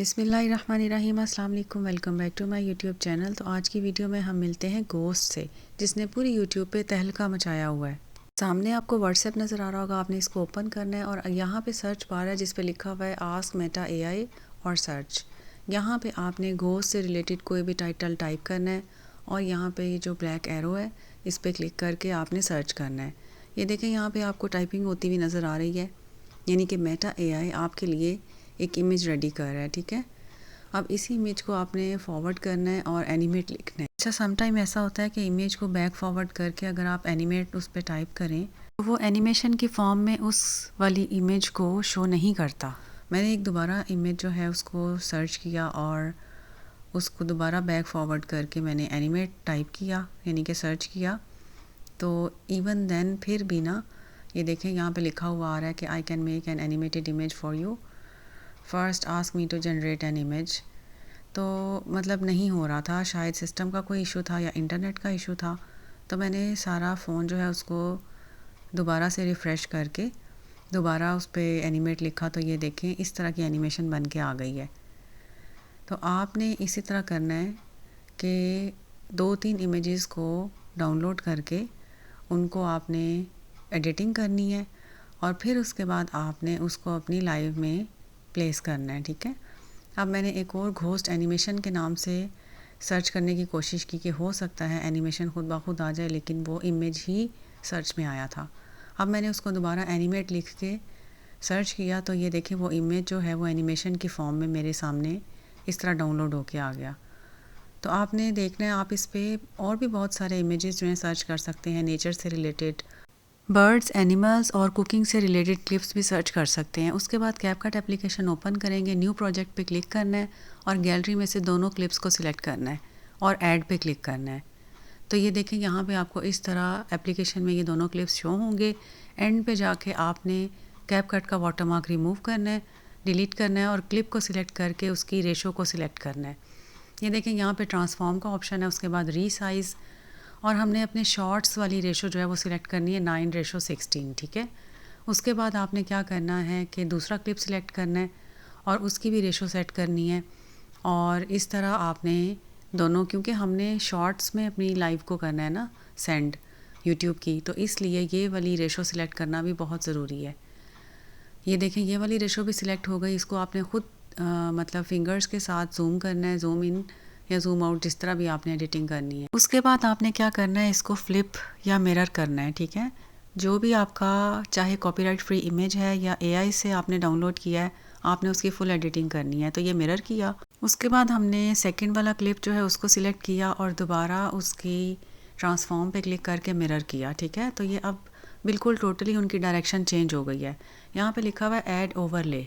बिस्मिल्लाहिर्रहमानिर्रहीम, अस्सलाम वालेकुम, welcome back to my YouTube channel. तो आज की वीडियो में हम मिलते हैं गोस्ट से, जिसने पूरी यूट्यूब पे तहलका मचाया हुआ है। सामने आपको व्हाट्सएप नज़र आ रहा होगा, आपने इसको ओपन करना है और यहाँ पे सर्च बार है जिस पे लिखा हुआ है आस्क मेटा एआई और सर्च। यहाँ पे आपने गोस्ट से रिलेटेड कोई भी टाइटल टाइप करना है और यहाँ पे ये जो ब्लैक एरो है इस पर क्लिक करके आपने सर्च करना है। ये देखें, यहाँ पे आपको टाइपिंग होती हुई नज़र आ रही है, यानी कि मेटा एआई आपके लिए एक इमेज रेडी कर रहा है। ठीक है, अब इसी इमेज को आपने फॉरवर्ड करना है और एनिमेट लिखना है। अच्छा, समटाइम ऐसा होता है कि इमेज को बैक फॉरवर्ड करके अगर आप एनिमेट उस पर टाइप करें तो वो एनिमेशन की फॉर्म में उस वाली इमेज को शो नहीं करता। मैंने एक दोबारा इमेज जो है उसको सर्च किया और उसको दोबारा बैक फॉरवर्ड करके मैंने एनिमेट टाइप किया, यानी कि सर्च किया, तो इवन देन फिर भी ना, ये देखें यहाँ पे लिखा हुआ आ रहा है कि I can make an animated image for you, first ask me to generate an image. तो मतलब नहीं हो रहा था, शायद सिस्टम का कोई इशू था या इंटरनेट का इशू था। तो मैंने सारा फ़ोन जो है उसको दोबारा से रिफ़्रेश करके दोबारा उस पर एनिमेट लिखा, तो ये देखें इस तरह की एनिमेशन बन के आ गई है। तो आपने इसी तरह करना है कि 2-3 इमेजेस को डाउनलोड करके उनको आपने एडिटिंग करनी है और फिर उसके बाद आपने उसको अपनी लाइव में प्लेस करना है। ठीक है, अब मैंने एक और घोस्ट एनिमेशन के नाम से सर्च करने की कोशिश की कि हो सकता है एनिमेशन खुद ब खुद आ जाए, लेकिन वो इमेज ही सर्च में आया था। अब मैंने उसको दोबारा एनिमेट लिख के सर्च किया, तो ये देखें वो इमेज जो है वो एनिमेशन की फॉर्म में मेरे सामने इस तरह डाउनलोड होके आ गया। तो आपने देखना है, आप इस पर और भी बहुत सारे इमेजेस जो हैं सर्च कर सकते हैं, नेचर से रिलेटेड, बर्ड्स, एनिमल्स और कुकिंग से रिलेटेड क्लिप्स भी सर्च कर सकते हैं। उसके बाद कैपकट एप्लीकेशन ओपन करेंगे, न्यू प्रोजेक्ट पे क्लिक करना है और गैलरी में से दोनों क्लिप्स को सिलेक्ट करना है और ऐड पे क्लिक करना है। तो ये देखें, यहाँ पे आपको इस तरह एप्लीकेशन में ये दोनों क्लिप्स शो होंगे। एंड पे जाके आपने कैपकट का वाटरमार्क रिमूव करना है, डिलीट करना है और क्लिप को सिलेक्ट करके उसकी रेशो को सिलेक्ट करना है। ये देखें, यहाँ पे ट्रांसफॉर्म का ऑप्शन है, उसके बाद रीसाइज़, और हमने अपने शॉर्ट्स वाली रेशो जो है वो सिलेक्ट करनी है 9:16। ठीक है, उसके बाद आपने क्या करना है कि दूसरा क्लिप सिलेक्ट करना है और उसकी भी रेशो सेट करनी है। और इस तरह आपने दोनों, क्योंकि हमने शॉर्ट्स में अपनी लाइव को करना है ना सेंड यूट्यूब की, तो इसलिए ये वाली रेशो सिलेक्ट करना भी बहुत ज़रूरी है। ये देखें, ये वाली रेशो भी सिलेक्ट हो गई। इसको आपने ख़ुद मतलब फिंगर्स के साथ जूम करना है, जूम इन या जूम आउट, जिस तरह भी आपने एडिटिंग करनी है। उसके बाद आपने क्या करना है, इसको फ्लिप या मिरर करना है। ठीक है, जो भी आपका चाहे कॉपीराइट फ्री इमेज है या एआई से आपने डाउनलोड किया है, आपने उसकी फुल एडिटिंग करनी है। तो ये मिरर किया, उसके बाद हमने सेकंड वाला क्लिप जो है उसको सिलेक्ट किया और दोबारा उसकी ट्रांसफॉर्म पे क्लिक करके मिरर किया। ठीक है, तो ये अब बिल्कुल टोटली उनकी डायरेक्शन चेंज हो गई है। यहाँ पे लिखा हुआ है ऐड ओवरले।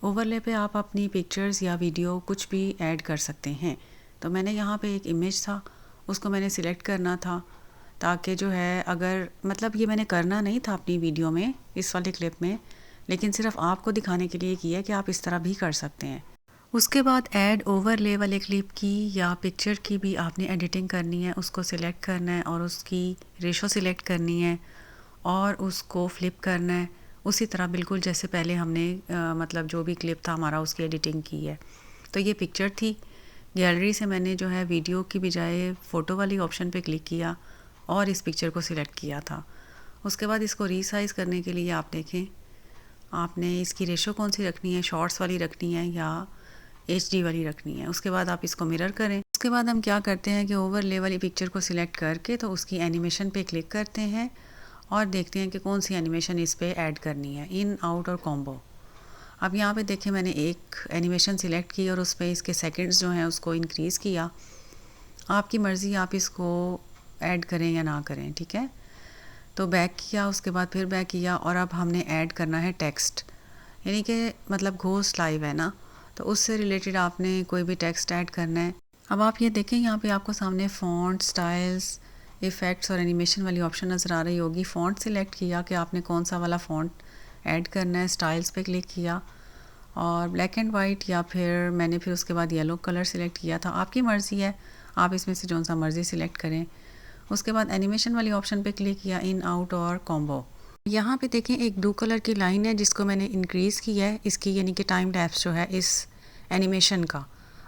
ओवरले पे आप अपनी पिक्चर्स या वीडियो कुछ भी ऐड कर सकते हैं। तो मैंने यहाँ पे एक इमेज था, उसको मैंने सिलेक्ट करना था ताकि जो है, अगर मतलब ये मैंने करना नहीं था अपनी वीडियो में इस वाले क्लिप में, लेकिन सिर्फ आपको दिखाने के लिए किया कि आप इस तरह भी कर सकते हैं। उसके बाद ऐड ओवरले वाले क्लिप की या पिक्चर की भी आपने एडिटिंग करनी है, उसको सिलेक्ट करना है और उसकी रेशो सिलेक्ट करनी है और उसको फ्लिप करना है उसी तरह बिल्कुल जैसे पहले हमने मतलब जो भी क्लिप था हमारा उसकी एडिटिंग की है। तो ये पिक्चर थी, गैलरी से मैंने जो है वीडियो की बजाय फ़ोटो वाली ऑप्शन पे क्लिक किया और इस पिक्चर को सिलेक्ट किया था। उसके बाद इसको रीसाइज़ करने के लिए आप देखें, आपने इसकी रेशो कौन सी रखनी है, शॉर्ट्स वाली रखनी है या HD वाली रखनी है। उसके बाद आप इसको मिरर करें। उसके बाद हम क्या करते हैं कि ओवरले वाली पिक्चर को सिलेक्ट करके तो उसकी एनिमेशन पे क्लिक करते हैं और देखते हैं कि कौन सी एनिमेशन इस पे ऐड करनी है, इन, आउट और कॉम्बो। अब यहाँ पे देखें, मैंने एक एनिमेशन सिलेक्ट की और उस पर इसके सेकंड्स जो हैं उसको इंक्रीज़ किया। आपकी मर्ज़ी, आप इसको ऐड करें या ना करें। ठीक है, तो बैक किया, उसके बाद फिर बैक किया और अब हमने ऐड करना है टेक्स्ट, यानी कि मतलब घोस्ट लाइव है ना, तो उससे रिलेटेड आपने कोई भी टेक्स्ट ऐड करना है। अब आप ये देखें, यहाँ पे आपको सामने फ़ॉन्ट, स्टाइल्स, इफ़ेक्ट्स और एनिमेशन वाली ऑप्शन नज़र आ रही होगी। फ़ॉन्ट सिलेक्ट किया कि आपने कौन सा वाला फ़ॉन्ट ऐड करना है, स्टाइल्स पे क्लिक किया और ब्लैक एंड वाइट या फिर मैंने फिर उसके बाद येलो कलर सिलेक्ट किया था। आपकी मर्ज़ी है, आप इसमें से जौन सा मर्ज़ी सिलेक्ट करें। उसके बाद एनिमेशन वाली ऑप्शन पे क्लिक किया, इन, आउट और कॉम्बो। यहाँ पे देखें एक ब्लू कलर की लाइन है जिसको मैंने इंक्रीज़ किया है इसकी, यानी कि टाइम लैप्स जो है इस एनिमेशन का।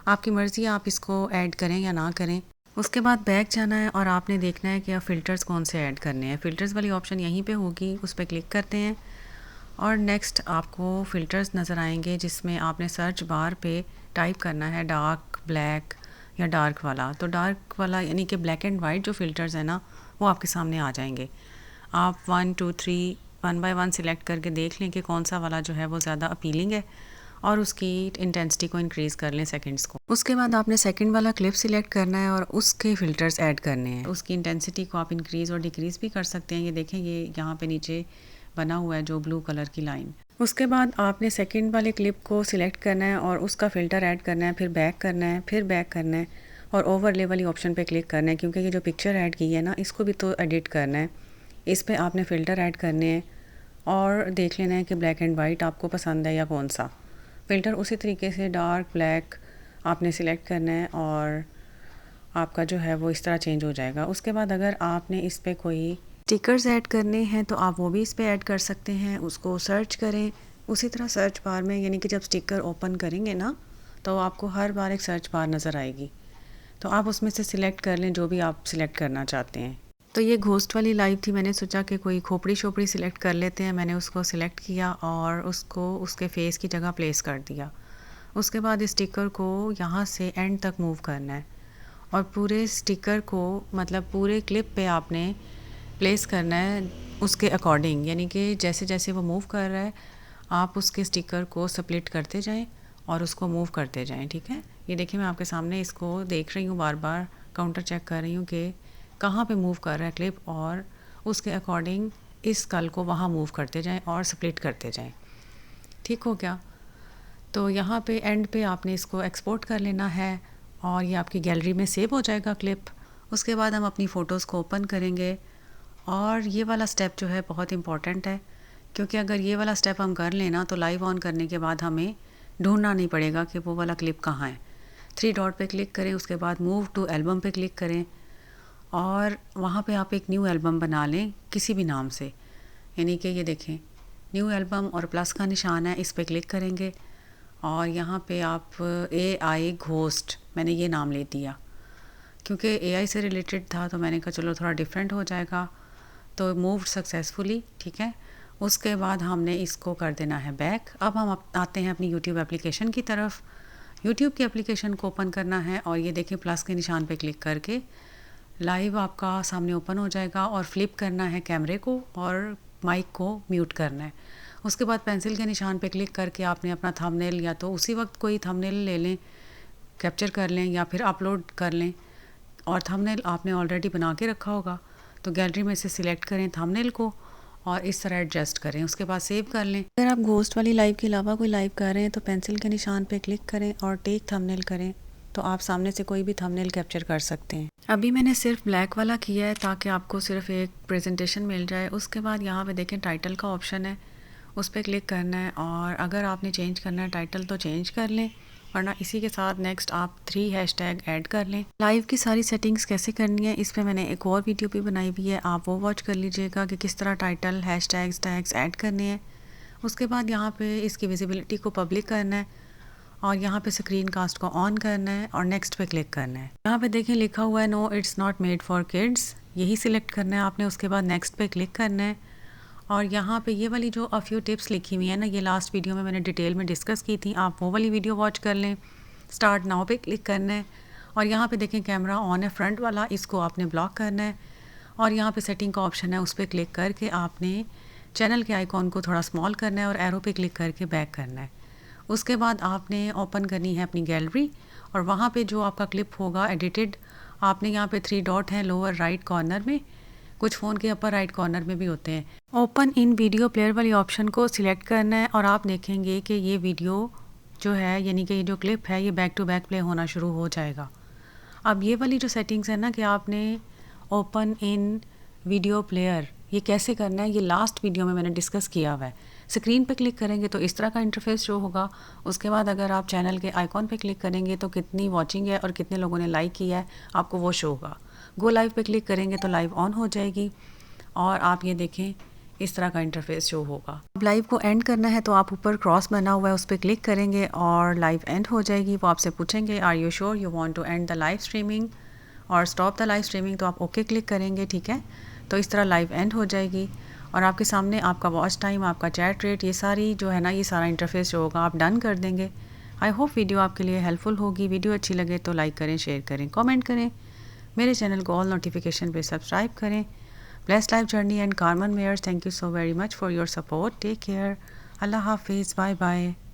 आपकी मर्ज़ी है आप इसको ऐड करें या ना करें। उसके बाद बैक जाना है और आपने देखना है कि आप फ़िल्टर्स कौन से ऐड करने हैं। फ़िल्टर्स वाली ऑप्शन यहीं पे होगी, उस पर क्लिक करते हैं और नेक्स्ट आपको फ़िल्टर्स नज़र आएंगे जिसमें आपने सर्च बार पे टाइप करना है डार्क, ब्लैक या डार्क वाला। तो डार्क वाला यानी कि ब्लैक एंड वाइट जो फ़िल्टर्स हैं ना वो आपके सामने आ जाएंगे। आप 1 2 3 1 बाय 1 सिलेक्ट करके देख लें कि कौन सा वाला जो है वो ज़्यादा अपीलिंग है और उसकी इंटेंसिटी को इंक्रीज़ कर लें सेकंड्स को। उसके बाद आपने सेकंड वाला क्लिप सिलेक्ट करना है और उसके फ़िल्टर्स ऐड करने हैं। उसकी इंटेंसिटी को आप इंक्रीज़ और डिक्रीज़ भी कर सकते हैं। ये देखें, ये यहाँ पे नीचे बना हुआ है जो ब्लू कलर की लाइन। उसके बाद आपने सेकंड वाले क्लिप को सिलेक्ट करना है और उसका फ़िल्टर ऐड करना है, फिर बैक करना है, फिर बैक करना है और ओवरले वाली ऑप्शन पे क्लिक करना है, क्योंकि ये जो पिक्चर ऐड की है ना इसको भी तो एडिट करना है। इस पे आपने फ़िल्टर ऐड करने हैं और देख लेना है कि ब्लैक एंड वाइट आपको पसंद है या कौन सा फ़िल्टर। उसी तरीके से डार्क, ब्लैक आपने सिलेक्ट करना है और आपका जो है वो इस तरह चेंज हो जाएगा। उसके बाद अगर आपने इस पे कोई स्टिकर्स ऐड करने हैं तो आप वो भी इस पे ऐड कर सकते हैं। उसको सर्च करें, उसी तरह सर्च बार में यानी कि जब स्टिकर ओपन करेंगे ना तो आपको हर बार एक सर्च बार नज़र आएगी, तो आप उसमें से सिलेक्ट कर लें जो भी आप सिलेक्ट करना चाहते हैं। तो ये घोस्ट वाली लाइव थी, मैंने सोचा कि कोई खोपड़ी शोपड़ी सिलेक्ट कर लेते हैं। मैंने उसको सिलेक्ट किया और उसको उसके फेस की जगह प्लेस कर दिया। उसके बाद इस स्टिकर को यहाँ से एंड तक मूव करना है और पूरे स्टिकर को मतलब पूरे क्लिप पे आपने प्लेस करना है उसके अकॉर्डिंग, यानी कि जैसे जैसे वो मूव कर रहा है आप उसके स्टिकर को स्प्लिट करते जाएं और उसको मूव करते जाएं। ठीक है, ये देखिए मैं आपके सामने इसको देख रही हूँ, बार बार काउंटर चेक कर रही हूँ कि कहाँ पे मूव कर रहा है क्लिप और उसके अकॉर्डिंग इस कल को वहाँ मूव करते जाएं और स्प्लिट करते जाएं। ठीक हो गया? तो यहाँ पे एंड पे आपने इसको एक्सपोर्ट कर लेना है और ये आपकी गैलरी में सेव हो जाएगा क्लिप। उसके बाद हम अपनी फ़ोटोज़ को ओपन करेंगे और ये वाला स्टेप जो है बहुत इम्पॉर्टेंट है, क्योंकि अगर ये वाला स्टेप हम कर लेना तो लाइव ऑन करने के बाद हमें ढूंढना नहीं पड़ेगा कि वो वाला क्लिप कहाँ है। 3 डॉट पे क्लिक करें, उसके बाद मूव टू एल्बम पे क्लिक करें और वहाँ पे आप एक न्यू एल्बम बना लें किसी भी नाम से, यानी कि ये देखें न्यू एल्बम और प्लस का निशान है, इस पे क्लिक करेंगे और यहाँ पे आप AI घोस्ट, मैंने ये नाम ले दिया क्योंकि AI से रिलेटेड था तो मैंने कहा चलो थोड़ा डिफरेंट हो जाएगा। तो मूव सक्सेसफुली, ठीक है। उसके बाद हमने इसको कर देना है बैक। अब हम आते हैं अपनी यूट्यूब एप्लीकेशन की तरफ। यूट्यूब की एप्लीकेशन को ओपन करना है और ये देखें प्लस के निशान पे क्लिक करके लाइव आपका सामने ओपन हो जाएगा और फ्लिप करना है कैमरे को और माइक को म्यूट करना है। उसके बाद पेंसिल के निशान पे क्लिक करके आपने अपना थंबनेल या तो उसी वक्त कोई थंबनेल ले लें, कैप्चर कर लें या फिर अपलोड कर लें और थंबनेल आपने ऑलरेडी बना के रखा होगा तो गैलरी में से सिलेक्ट करें थंबनेल को और इस तरह एडजस्ट करें। उसके बाद सेव कर लें। अगर आप घोस्ट वाली लाइव के अलावा कोई लाइव कर रहे हैं तो पेंसिल के निशान पे क्लिक करें और टेक थंबनेल करें तो आप सामने से कोई भी थंबनेल कैप्चर कर सकते हैं। अभी मैंने सिर्फ ब्लैक वाला किया है ताकि आपको सिर्फ एक प्रेजेंटेशन मिल जाए। उसके बाद यहाँ पे देखें टाइटल का ऑप्शन है, उस पर क्लिक करना है और अगर आपने चेंज करना है टाइटल तो चेंज कर लें, वरना इसी के साथ नेक्स्ट आप 3 हैशटैग ऐड कर लें। लाइव की सारी सेटिंग्स कैसे करनी है इस पर मैंने एक और वीडियो भी बनाई हुई है, आप वो वॉच कर लीजिएगा कि किस तरह टाइटल, हैशटैग्स, टैग्स ऐड करने हैं। उसके बाद यहाँ पे इसकी विजिबिलिटी को पब्लिक करना है और यहाँ पे स्क्रीन कास्ट को ऑन करना है और नेक्स्ट पे क्लिक करना है। यहाँ पे देखें लिखा हुआ है no it's not made for kids, यही सिलेक्ट करना है आपने। उसके बाद नेक्स्ट पे क्लिक करना है और यहाँ पे ये वाली जो अ फ्यू टिप्स लिखी हुई है ना, ये लास्ट वीडियो में मैंने डिटेल में डिस्कस की थी, आप वो वाली वीडियो वॉच कर लें। स्टार्ट नाउ पे क्लिक करना है और यहाँ पे देखें कैमरा ऑन है फ्रंट वाला, इसको आपने ब्लॉक करना है और यहाँ पे सेटिंग का ऑप्शन है, उस पर क्लिक करके आपने चैनल के आइकॉन को थोड़ा स्मॉल करना है और एरो पे क्लिक करके बैक करना है। उसके बाद आपने ओपन करनी है अपनी गैलरी और वहाँ पे जो आपका क्लिप होगा एडिटेड, आपने यहाँ पे 3 डॉट हैं लोअर राइट कॉर्नर में, कुछ फ़ोन के अपर राइट कॉर्नर में भी होते हैं, ओपन इन वीडियो प्लेयर वाली ऑप्शन को सिलेक्ट करना है और आप देखेंगे कि ये वीडियो जो है यानी कि ये जो क्लिप है ये बैक टू बैक प्ले होना शुरू हो जाएगा। अब ये वाली जो सेटिंग्स है ना कि आपने ओपन इन वीडियो प्लेयर ये कैसे करना है, ये लास्ट वीडियो में मैंने डिस्कस किया हुआ है। स्क्रीन पे क्लिक करेंगे तो इस तरह का इंटरफेस शो होगा। उसके बाद अगर आप चैनल के आइकॉन पे क्लिक करेंगे तो कितनी वॉचिंग है और कितने लोगों ने लाइक किया है आपको वो शो होगा। गो लाइव पे क्लिक करेंगे तो लाइव ऑन हो जाएगी और आप ये देखें इस तरह का इंटरफेस शो होगा। अब लाइव को एंड करना है तो आप ऊपर क्रॉस बना हुआ है उस पर क्लिक करेंगे और लाइव एंड हो जाएगी। वो आपसे पूछेंगे are you sure you want to end the live streaming और स्टॉप द लाइव स्ट्रीमिंग, तो आप ओके क्लिक करेंगे। ठीक है, तो इस तरह लाइव एंड हो जाएगी और आपके सामने आपका वॉच टाइम, आपका चैट रेट, ये सारी जो है ना ये सारा इंटरफेस जो होगा आप डन कर देंगे। आई होप वीडियो आपके लिए हेल्पफुल होगी। वीडियो अच्छी लगे तो लाइक करें, शेयर करें, कमेंट करें। मेरे चैनल को ऑल नोटिफिकेशन पे सब्सक्राइब करें। Blessed life journey and Carmen Mayers, thank you so very much for your support. Take care. Allah Hafiz. Bye bye.